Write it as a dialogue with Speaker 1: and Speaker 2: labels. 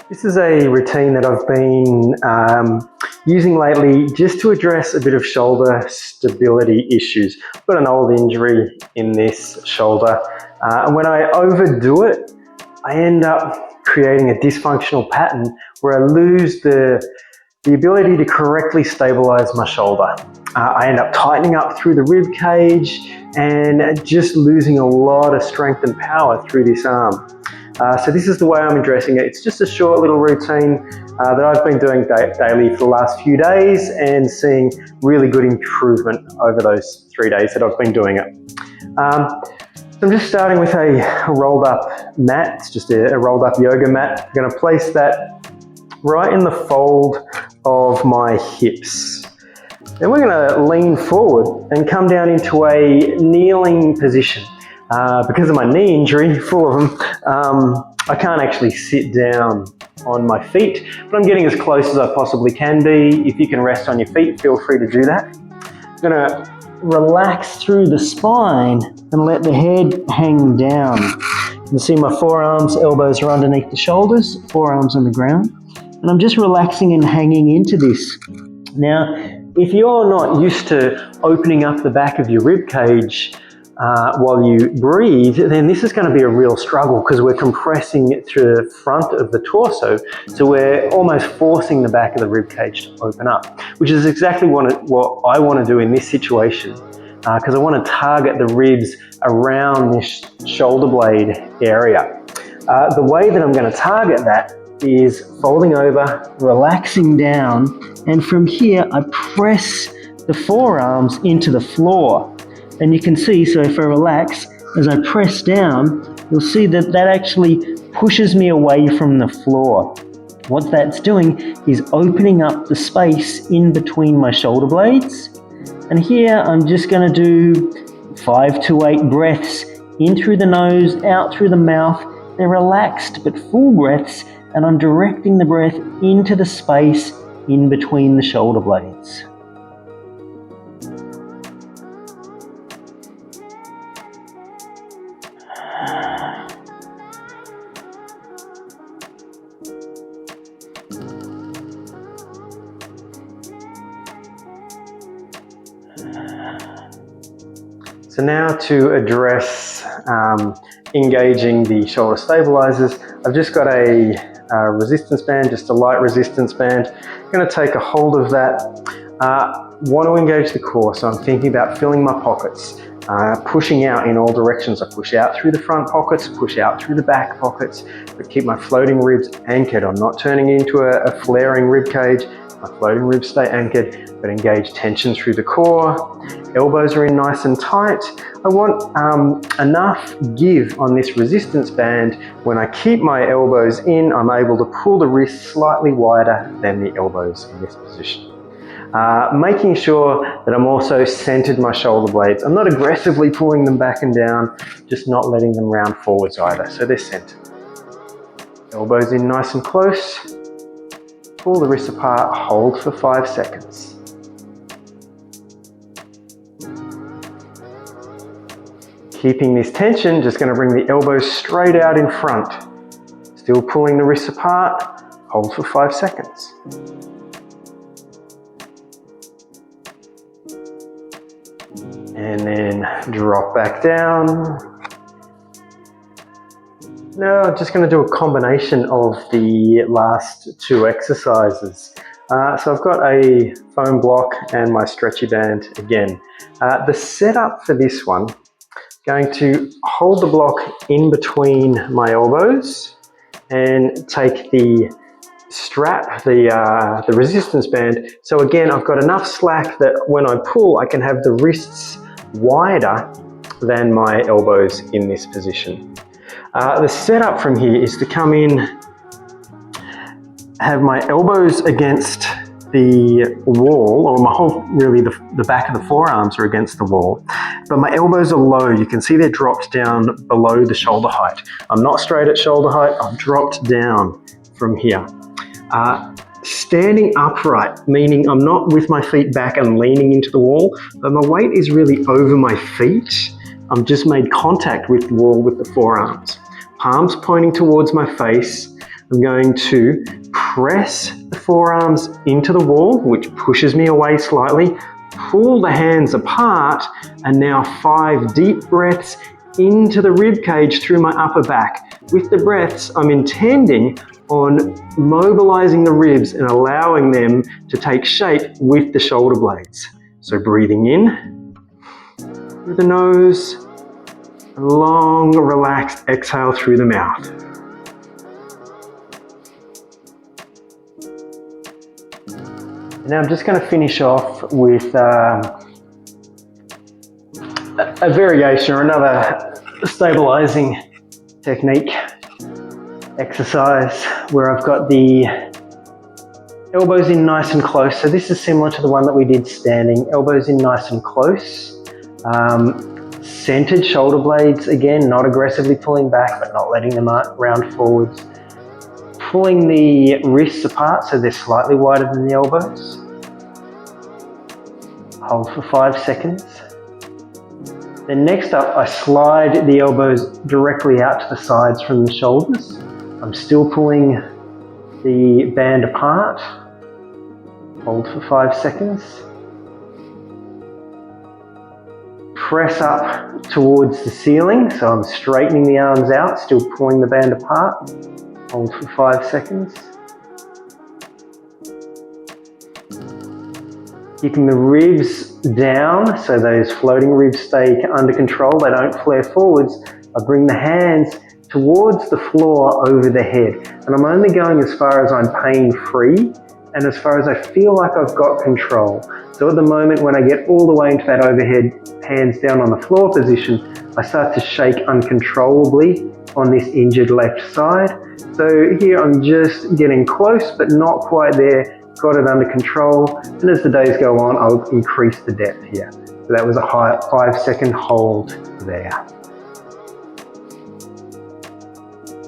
Speaker 1: This is a routine that I've been using lately just to address a bit of shoulder stability issues. I've got an old injury in this shoulder, and when I overdo it, I end up creating a dysfunctional pattern where I lose the ability to correctly stabilize my shoulder. I end up tightening up through the rib cage and just losing a lot of strength and power through this arm. So this is the way I'm addressing it. It's just a short little routine that I've been doing daily for the last few days and seeing really good improvement over those 3 days that I've been doing it. So I'm just starting with a rolled up mat. It's just a rolled up yoga mat. I'm going to place that right in the fold of my hips. Then we're going to lean forward and come down into a kneeling position. Because of my knee injury, full of them, I can't actually sit down on my feet, but I'm getting as close as I possibly can be. If you can rest on your feet, feel free to do that. I'm going to relax through the spine and let the head hang down. You can see my forearms, elbows are underneath the shoulders, forearms on the ground, and I'm just relaxing and hanging into this. Now, if you're not used to opening up the back of your rib cage while you breathe, then this is going to be a real struggle because we're compressing it through the front of the torso, so we're almost forcing the back of the rib cage to open up, which is exactly what I want to do in this situation, because I want to target the ribs around this shoulder blade area. The way that I'm going to target that is folding over, relaxing down, and from here I press the forearms into the floor. And you can see, so if I relax, as I press down, you'll see that that actually pushes me away from the floor. What that's doing is opening up the space in between my shoulder blades. And here I'm just going to do 5 to 8 breaths in through the nose, out through the mouth. They're relaxed but full breaths, and I'm directing the breath into the space in between the shoulder blades. So now to address engaging the shoulder stabilizers, I've just got a resistance band, just a light resistance band. I'm going to take a hold of that. Want to engage the core, so I'm thinking about filling my pockets, pushing out in all directions. I push out through the front pockets, push out through the back pockets, but keep my floating ribs anchored. I'm not turning into a flaring rib cage. My floating ribs stay anchored, but engage tension through the core. Elbows are in nice and tight. I want enough give on this resistance band. When I keep my elbows in, I'm able to pull the wrists slightly wider than the elbows in this position. Making sure that I'm also centered my shoulder blades. I'm not aggressively pulling them back and down, just not letting them round forwards either, so they're centered. Elbows in nice and close. Pull the wrists apart, hold for 5 seconds. Keeping this tension, just going to bring the elbows straight out in front. Still pulling the wrists apart, hold for 5 seconds. And then drop back down. Now I'm just going to do a combination of the last 2 exercises. So I've got a foam block and my stretchy band again. The setup for this one, going to hold the block in between my elbows and take the strap, the resistance band. So again, I've got enough slack that when I pull, I can have the wrists wider than my elbows in this position. The setup from here is to come in, have my elbows against the wall, or my whole, really the back of the forearms are against the wall, but my elbows are low. You can see they're dropped down below the shoulder height. I'm not straight at shoulder height, I've dropped down from here. Standing upright, meaning I'm not with my feet back and leaning into the wall, but my weight is really over my feet. I'm just made contact with the wall with the forearms. Palms pointing towards my face. I'm going to press the forearms into the wall, which pushes me away slightly, pull the hands apart, and now 5 deep breaths into the rib cage through my upper back. With the breaths, I'm intending on mobilizing the ribs and allowing them to take shape with the shoulder blades. So breathing in through the nose, a long, relaxed exhale through the mouth. Now I'm just going to finish off with a variation or another stabilizing technique exercise where I've got the elbows in nice and close. So this is similar to the one that we did standing. Elbows in nice and close. Centered shoulder blades, again, not aggressively pulling back, but not letting them round forwards. Pulling the wrists apart so they're slightly wider than the elbows. Hold for 5 seconds. Then next up, I slide the elbows directly out to the sides from the shoulders. I'm still pulling the band apart. Hold for 5 seconds. Press up towards the ceiling, so I'm straightening the arms out, still pulling the band apart. Hold for 5 seconds. Keeping the ribs down, so those floating ribs stay under control, they don't flare forwards. I bring the hands towards the floor over the head, and I'm only going as far as I'm pain-free and as far as I feel like I've got control. So at the moment, when I get all the way into that overhead, hands down on the floor position, I start to shake uncontrollably on this injured left side. So here I'm just getting close, but not quite there. Got it under control, and as the days go on, I'll increase the depth here. So that was a 5-second hold there.